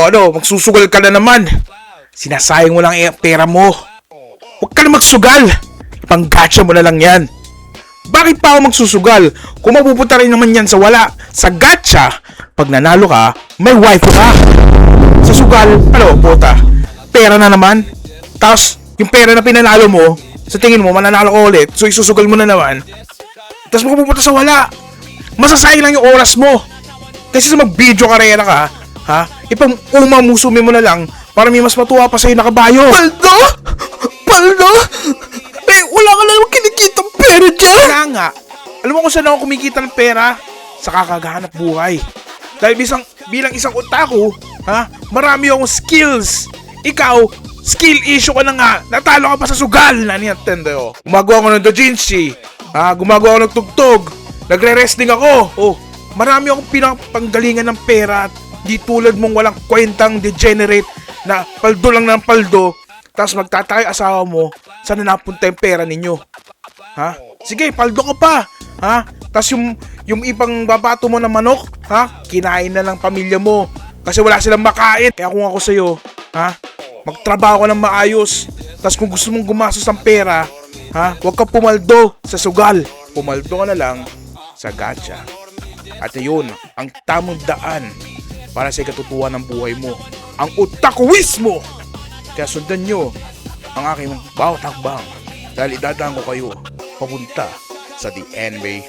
ano, magsusugal ka na naman. Sinasayang mo lang ang pera mo. Huwag ka na magsugal. Panggatsa mo na lang yan. Bakit pa ako magsusugal? Kung mapupunta rin naman yan sa wala. Sa gatsa, pag nanalo ka, may wife ka. Sa sugal, ano, puta, pera na naman. Tapos, yung pera na pinanalo mo, sa tingin mo, mananalo ko ulit. So, isusugal mo na naman. Tapos mapupunta sa wala. Masasayang lang yung oras mo. Kasi sa mag-video karera ka, ha? Ipang-umamusumi mo na lang para may mas matuwa pa sa'yo na kabayo. Paldo? Paldo? Eh, wala ka na naman kinikitang pera dyan. Kaya nga, alam mo kung saan ako kumikita ng pera? Sa kakagahanap buhay. Dahil bilang isang otaku, ha? Marami akong skills. Ikaw, skill issue ka na nga. Natalo ka pa sa sugal na Nintendo. Gumagawa ko ng dojinshi. Ha? Gumagawa ko ng tugtog. Nagre-wrestling ako. Oh, marami akong pinapanggalingan ng pera. Di tulad mong walang kwentang degenerate na paldo lang ng paldo. Tapos magtatay asawa mo, saan na napunta yung pera ninyo? Ha? Sige, paldo ka pa. Ha? Tapos yung ibang babato mo na manok, ha? Kinain na ng pamilya mo. Kasi wala silang makain. Kaya kung ako sa'yo, ha? Magtrabaho ka ng maayos. Tapos kung gusto mong gumastos ng pera, ha? Huwag ka pumaldo sa sugal. Pumaldo ka na lang sa gacha. At yun, ang tamang daan para sa ikatutuwa ng buhay mo. Ang otakuismo! Kaya sundan nyo ang aking bawat hakbang dahil idadaan ko kayo papunta sa The Anime